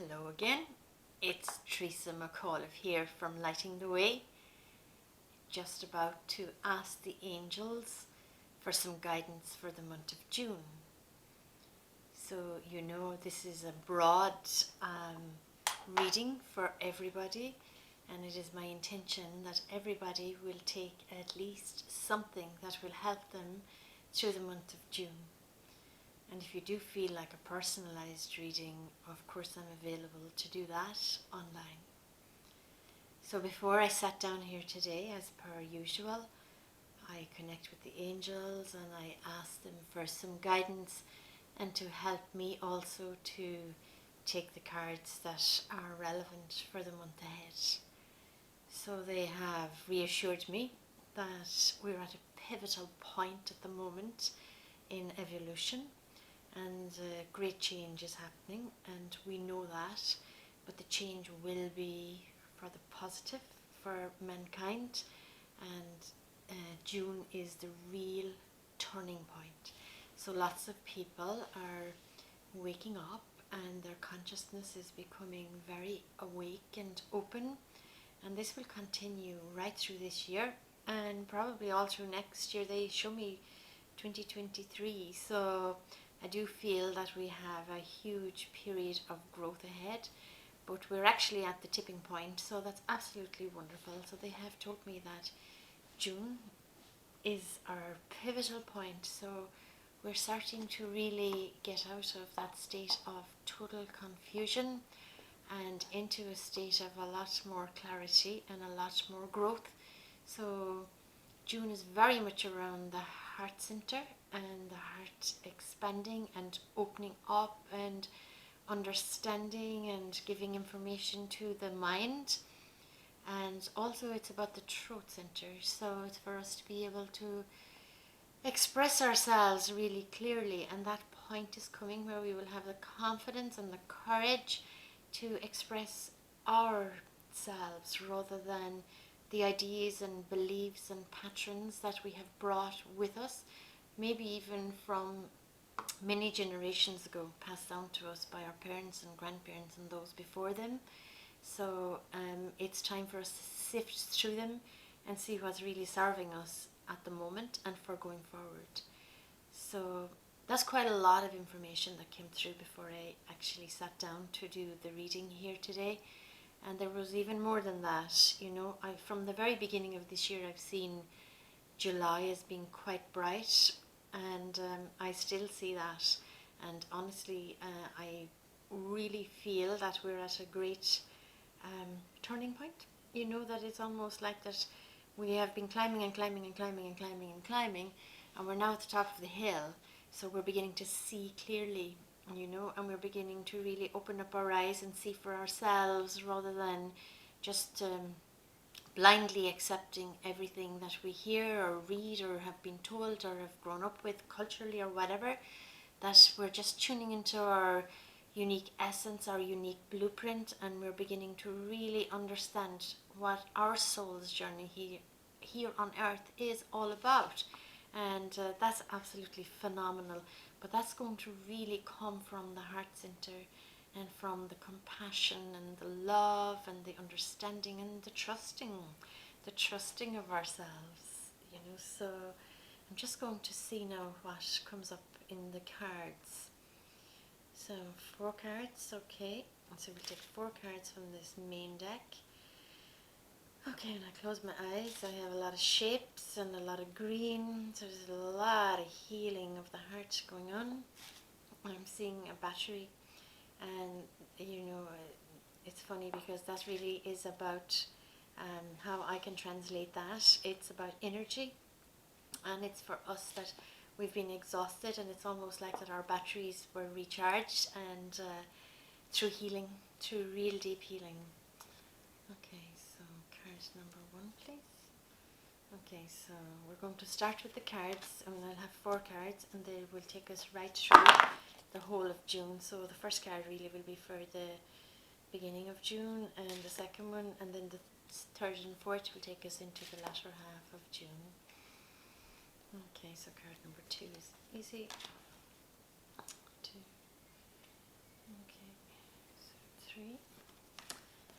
Hello again, it's Therese Mc Auliffe here from Lighting the Way, just about to ask the angels for some guidance for the month of June. So you know this is a broad reading for everybody, and it is my intention that everybody will take at least something that will help them through the month of June. And if you do feel like a personalized reading, of course I'm available to do that online. So before I sat down here today, as per usual, I connect with the angels and I ask them for some guidance and to help me also to take the cards that are relevant for the month ahead. So they have reassured me that we're at a pivotal point at the moment in evolution, and great change is happening, and we know that, but the change will be for the positive for mankind, and June is the real turning point. So lots of people are waking up and their consciousness is becoming very awake and open, and this will continue right through this year and probably all through next year. They show me 2023, so I do feel that we have a huge period of growth ahead, but we're actually at the tipping point, so that's absolutely wonderful. So they have told me that June is our pivotal point, so we're starting to really get out of that state of total confusion and into a state of a lot more clarity and a lot more growth. So June is very much around the heart center and the heart expanding and opening up and understanding and giving information to the mind. And also it's about the throat center, so it's for us to be able to express ourselves really clearly, and that point is coming where we will have the confidence and the courage to express ourselves rather than the ideas and beliefs and patterns that we have brought with us, maybe even from many generations ago, passed down to us by our parents and grandparents and those before them. So it's time for us to sift through them and see what's really serving us at the moment and for going forward. So that's quite a lot of information that came through before I actually sat down to do the reading here today. And there was even more than that. You know, from the very beginning of this year, I've seen July as being quite bright, and I still see that. And honestly, I really feel that we're at a great turning point. You know, that it's almost like that we have been climbing and climbing and climbing and climbing and climbing, and we're now at the top of the hill. So we're beginning to see clearly, you know, and we're beginning to really open up our eyes and see for ourselves rather than just blindly accepting everything that we hear or read or have been told or have grown up with culturally or whatever, that we're just tuning into our unique essence, our unique blueprint, and we're beginning to really understand what our soul's journey here on earth is all about. And that's absolutely phenomenal, but that's going to really come from the heart center and from the compassion and the love and the understanding and the trusting of ourselves, you know. So I'm just going to see now what comes up in the cards. So 4 cards, okay, so we'll take 4 cards from this main deck. Okay, and I close my eyes. I have a lot of shapes and a lot of green, so there's a lot of healing of the heart going on. I'm seeing a battery, and you know, it's funny because that really is about how I can translate that. It's about energy, and it's for us that we've been exhausted, and it's almost like that our batteries were recharged, and through healing, through real deep healing. Okay, so card number 1, please. Okay, so we're going to start with the cards, and I'll have 4 cards, and they will take us right through the whole of June. So the first card really will be for the beginning of June, and the second one, and then the third and fourth will take us into the latter half of June. Okay, so card number 2 is easy. 2. Okay, so 3. Okay.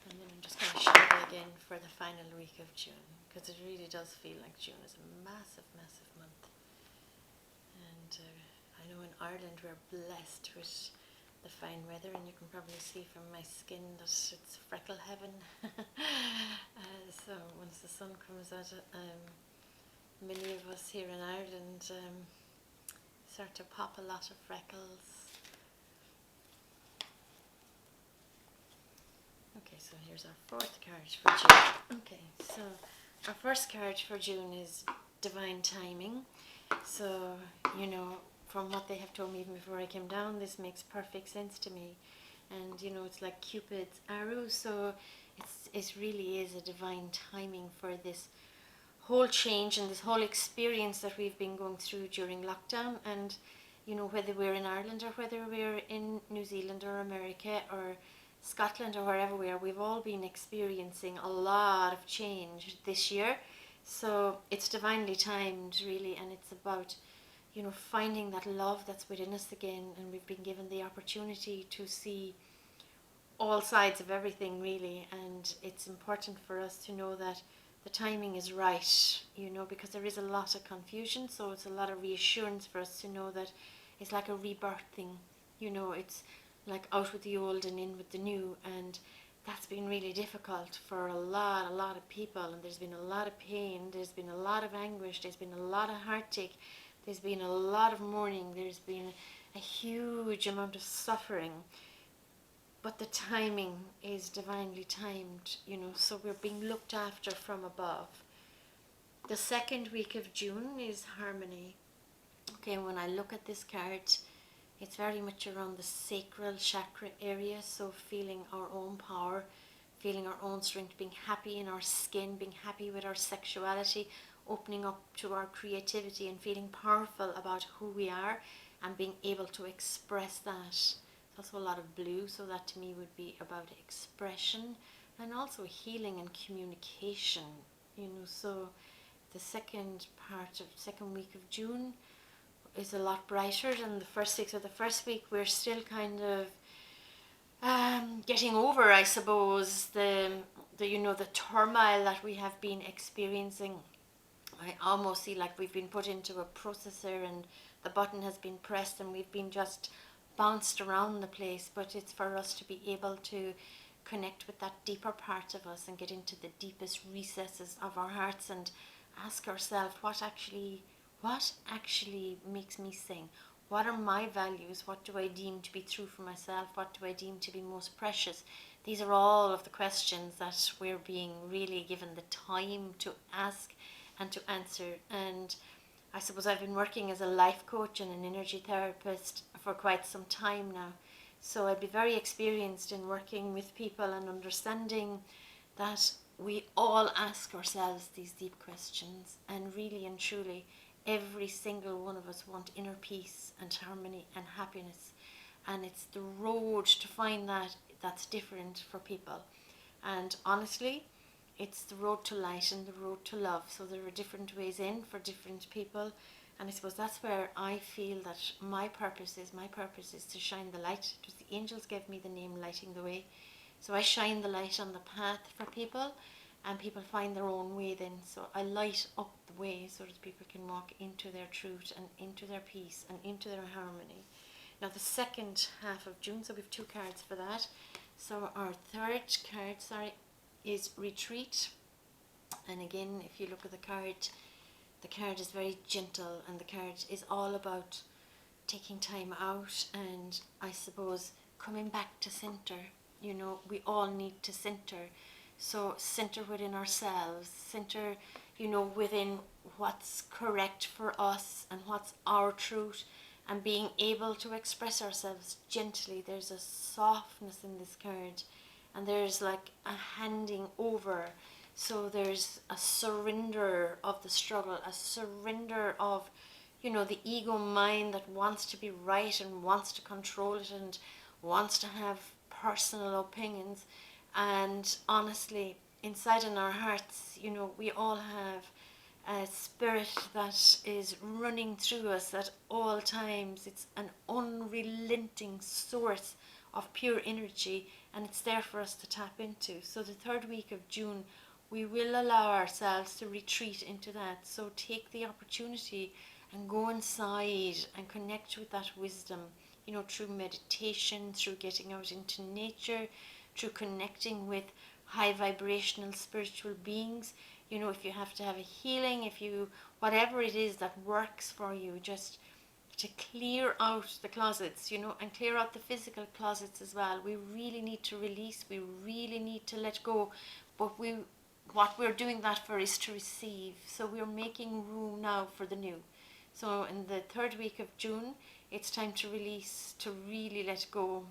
And then I'm just going to shuffle again for the final week of June, because it really does feel like June is a massive, massive month. And I know in Ireland we're blessed with the fine weather, and you can probably see from my skin that it's freckle heaven. So once the sun comes out, many of us here in Ireland start to pop a lot of freckles. Okay, so here's our fourth card for June. Okay, so our first card for June is divine timing. So, you know, from what they have told me even before I came down, this makes perfect sense to me. And, you know, it's like Cupid's arrow, so it really is a divine timing for this whole change and this whole experience that we've been going through during lockdown. And, you know, whether we're in Ireland or whether we're in New Zealand or America or Scotland or wherever we are, we've all been experiencing a lot of change this year. So it's divinely timed, really, and it's about, you know, finding that love that's within us again. And we've been given the opportunity to see all sides of everything, really. And it's important for us to know that the timing is right, you know, because there is a lot of confusion. So it's a lot of reassurance for us to know that it's like a rebirthing, you know, it's like out with the old and in with the new. And that's been really difficult for a lot of people, and there's been a lot of pain, there's been a lot of anguish, there's been a lot of heartache, there's been a lot of mourning, there's been a huge amount of suffering. But the timing is divinely timed, you know, so we're being looked after from above. The second week of June is harmony. Okay, when I look at this card, it's very much around the sacral chakra area, so feeling our own power, feeling our own strength, being happy in our skin, being happy with our sexuality, opening up to our creativity and feeling powerful about who we are and being able to express that. There's also a lot of blue, so that to me would be about expression and also healing and communication, you know. So the second week of June is a lot brighter than the first week. So the first week we're still kind of getting over, I suppose, the you know, the turmoil that we have been experiencing. I almost see like we've been put into a processor and the button has been pressed and we've been just bounced around the place. But it's for us to be able to connect with that deeper part of us and get into the deepest recesses of our hearts and ask ourselves what actually makes me sing. What are my values? What do I deem to be true for myself? What do I deem to be most precious? These are all of the questions that we're being really given the time to ask and to answer. And I suppose I've been working as a life coach and an energy therapist for quite some time now. So I'd be very experienced in working with people and understanding that we all ask ourselves these deep questions, and really and truly every single one of us want inner peace and harmony and happiness, and it's the road to find that that's different for people. And honestly, it's the road to light and the road to love, so there are different ways in for different people. And I suppose that's where I feel that my purpose is to shine the light. It was the angels gave me the name Lighting the Way. So I shine the light on the path for people, and people find their own way then. So I light up the way so that people can walk into their truth and into their peace and into their harmony. Now the second half of June, so we have two cards for that. So our third card, is Retreat. And again, if you look at the card is very gentle, and the card is all about taking time out and I suppose coming back to center. You know, we all need to center. So center within ourselves, center, you know, within what's correct for us and what's our truth, and being able to express ourselves gently. There's a softness in this card, and there's like a handing over. So there's a surrender of the struggle, a surrender of, you know, the ego mind that wants to be right and wants to control it and wants to have personal opinions. And honestly, inside in our hearts, you know, we all have a spirit that is running through us at all times. It's an unrelenting source of pure energy, and it's there for us to tap into. So the third week of June, we will allow ourselves to retreat into that. So take the opportunity and go inside and connect with that wisdom, through meditation, through getting out into nature, through connecting with high vibrational spiritual beings. If you have to have a healing, whatever it is that works for you, just to clear out the closets, and clear out the physical closets as well. We really need to release, we really need to let go, but what we're doing that for is to receive. So we're making room now for the new. So in the third week of June, it's time to release, to really let go,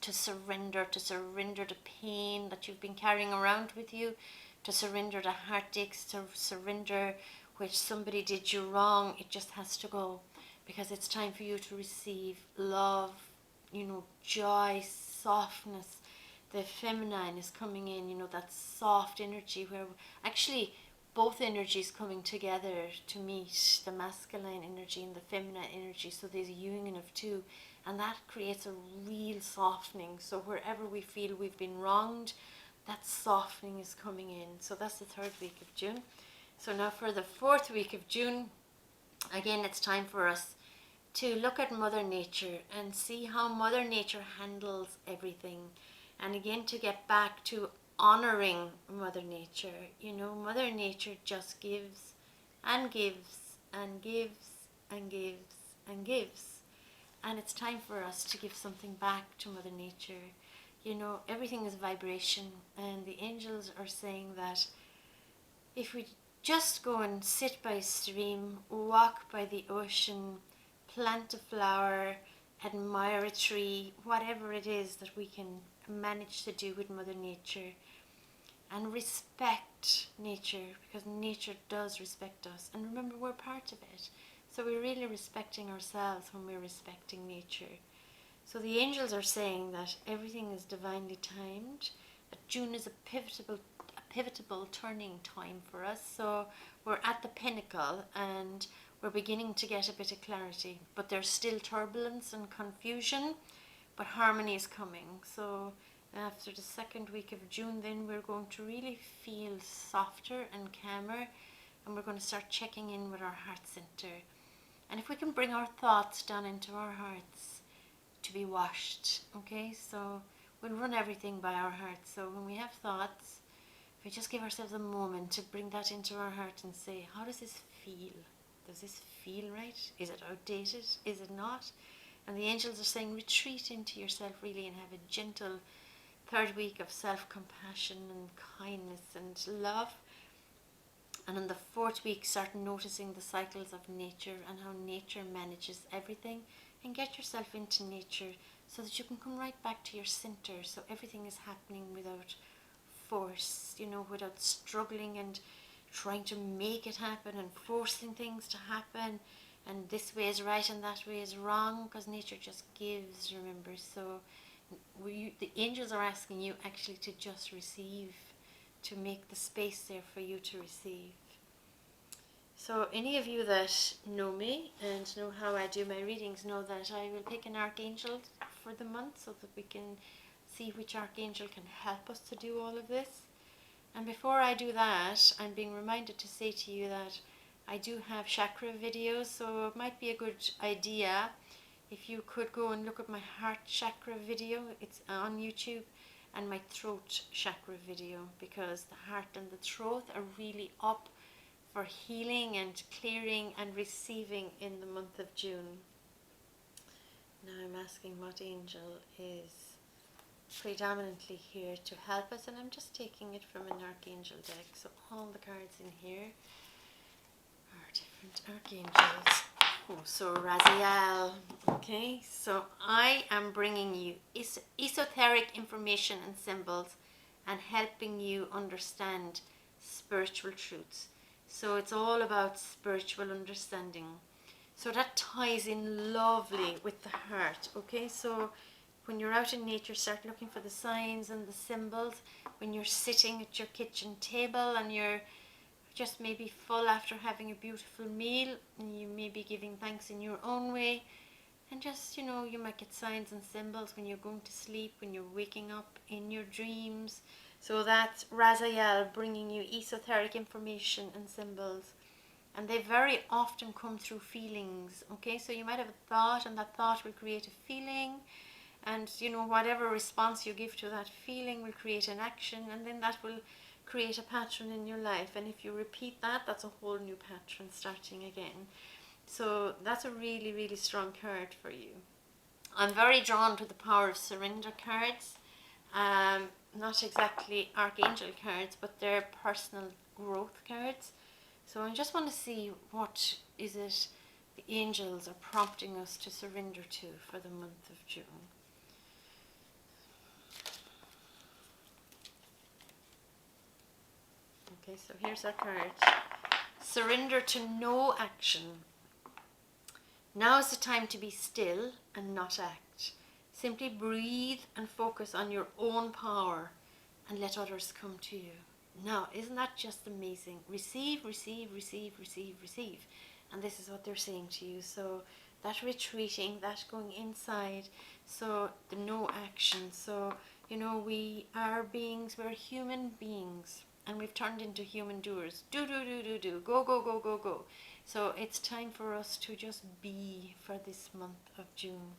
to surrender the pain that you've been carrying around with you, to surrender the heartaches, to surrender which somebody did you wrong. It just has to go, because it's time for you to receive love, joy, softness. The feminine is coming in, that soft energy where actually both energies coming together to meet, the masculine energy and the feminine energy. So there's a union of two, and that creates a real softening. So wherever we feel we've been wronged, that softening is coming in. So that's the third week of June. So now for the fourth week of June, again, it's time for us to look at Mother Nature and see how Mother Nature handles everything. And again, to get back to honoring Mother Nature. Mother Nature just gives and gives and gives and gives and gives. And it's time for us to give something back to Mother Nature. Everything is vibration, and the angels are saying that if we just go and sit by a stream, walk by the ocean, plant a flower, admire a tree, whatever it is that we can manage to do with Mother Nature, and respect nature, because nature does respect us. And remember, we're part of it. So we're really respecting ourselves when we're respecting nature. So the angels are saying that everything is divinely timed, that June is a pivotal turning time for us. So we're at the pinnacle and we're beginning to get a bit of clarity, but there's still turbulence and confusion, but harmony is coming. So after the second week of June, then we're going to really feel softer and calmer, and we're going to start checking in with our heart center. And if we can bring our thoughts down into our hearts to be washed, okay? So we'll run everything by our hearts. So when we have thoughts, if we just give ourselves a moment to bring that into our heart and say, how does this feel? Does this feel right? Is it outdated? Is it not? And the angels are saying, retreat into yourself really and have a gentle third week of self-compassion and kindness and love. And in the fourth week, start noticing the cycles of nature and how nature manages everything, and get yourself into nature so that you can come right back to your center. So everything is happening without force, without struggling and trying to make it happen and forcing things to happen. And this way is right and that way is wrong, because nature just gives, remember. So the angels are asking you actually to just receive, to make the space there for you to receive. So any of you that know me and know how I do my readings know that I will pick an archangel for the month so that we can see which archangel can help us to do all of this. And before I do that, I'm being reminded to say to you that I do have chakra videos, so it might be a good idea if you could go and look at my heart chakra video. It's on YouTube, and my throat chakra video, because the heart and the throat are really up for healing and clearing and receiving in the month of June. Now I'm asking what angel is predominantly here to help us, and I'm just taking it from an archangel deck. So all the cards in here are different archangels. Oh, so Raziel. Okay, so I am bringing you esoteric information and symbols and helping you understand spiritual truths. So it's all about spiritual understanding. So that ties in lovely with the heart. Okay, so when you're out in nature, start looking for the signs and the symbols. When you're sitting at your kitchen table and you're just maybe full after having a beautiful meal, and you may be giving thanks in your own way, And just, you might get signs and symbols when you're going to sleep, when you're waking up, in your dreams. So that's Raziel bringing you esoteric information and symbols. And they very often come through feelings, okay? So you might have a thought, and that thought will create a feeling. And, whatever response you give to that feeling will create an action, and then that will create a pattern in your life. And if you repeat that, that's a whole new pattern starting again. So that's a really, really strong card for you. I'm very drawn to the power of surrender cards. Not exactly archangel cards, but they're personal growth cards. So I just want to see what is it the angels are prompting us to surrender to for the month of June. Okay, so here's our card. Surrender to no action. Now is the time to be still and not act. Simply breathe and focus on your own power and let others come to you. Now, isn't that just amazing? Receive, receive, receive, receive, receive. And this is what they're saying to you. So that retreating, that going inside, so the no action. So, we are beings, we're human beings. And we've turned into human doers. Do, do, do, do, do. Go, go, go, go, go. So it's time for us to just be for this month of June.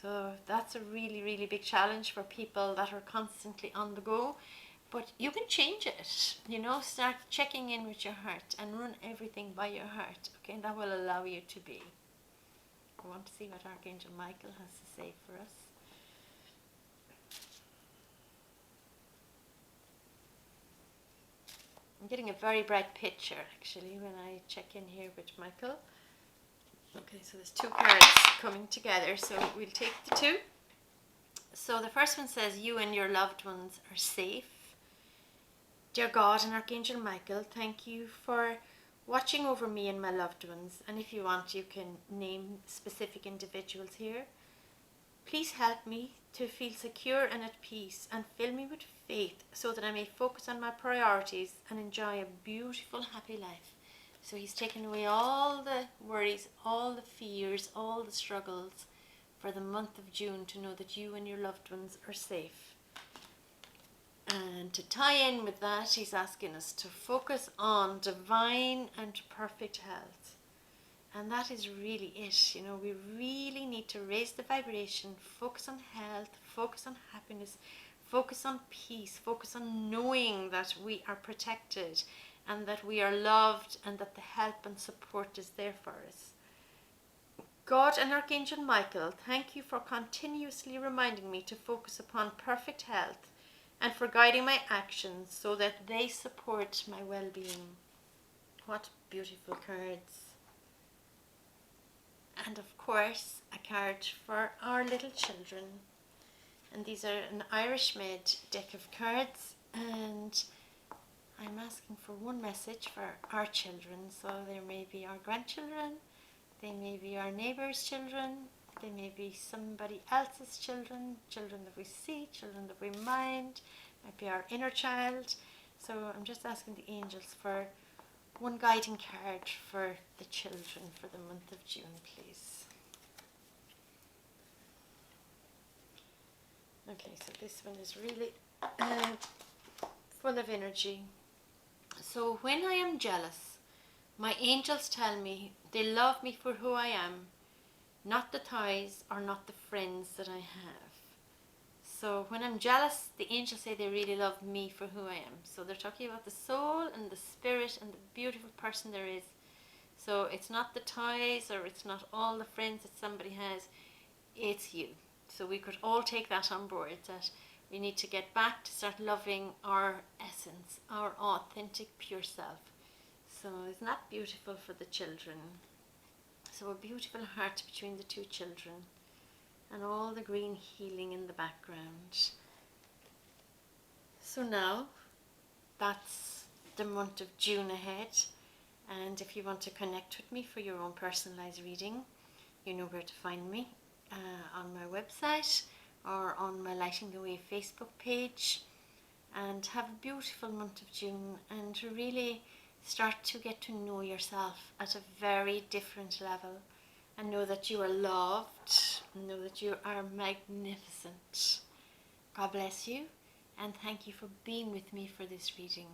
So that's a really, really big challenge for people that are constantly on the go. But you can change it, start checking in with your heart and run everything by your heart. Okay, and that will allow you to be. I want to see what Archangel Michael has to say for us. I'm getting a very bright picture, actually, when I check in here with Michael. Okay, so there's two cards coming together, so we'll take the two. So the first one says, you and your loved ones are safe. Dear God and Archangel Michael, thank you for watching over me and my loved ones. And if you want, you can name specific individuals here. Please help me to feel secure and at peace, and fill me with faith so that I may focus on my priorities and enjoy a beautiful, happy life. So he's taken away all the worries, all the fears, all the struggles for the month of June, to know that you and your loved ones are safe. And to tie in with that, he's asking us to focus on divine and perfect health. And that is really it. We really need to raise the vibration, focus on health, focus on happiness, focus on peace, focus on knowing that we are protected and that we are loved and that the help and support is there for us. God and Archangel Michael, thank you for continuously reminding me to focus upon perfect health and for guiding my actions so that they support my well-being. What beautiful cards. And of course, a card for our little children. And these are an Irish-made deck of cards, and I'm asking for one message for our children. So there may be our grandchildren, they may be our neighbours' children, they may be somebody else's children, children that we see, children that we mind, might be our inner child. So I'm just asking the angels for one guiding card for the children for the month of June, please. Okay, so this one is really full of energy. So when I am jealous, my angels tell me they love me for who I am, not the toys or not the friends that I have. So when I'm jealous, the angels say they really love me for who I am. So they're talking about the soul and the spirit and the beautiful person there is. So it's not the toys or it's not all the friends that somebody has, it's you. So we could all take that on board, that we need to get back to start loving our essence, our authentic pure self. So isn't that beautiful for the children? So a beautiful heart between the two children. And all the green healing in the background. So now, that's the month of June ahead. And if you want to connect with me for your own personalised reading, you know where to find me. On my website or on my Lighting the Way Facebook page. And have a beautiful month of June and to really start to get to know yourself at a very different level. and know that you are loved, know that you are magnificent. God bless you, and thank you for being with me for this reading.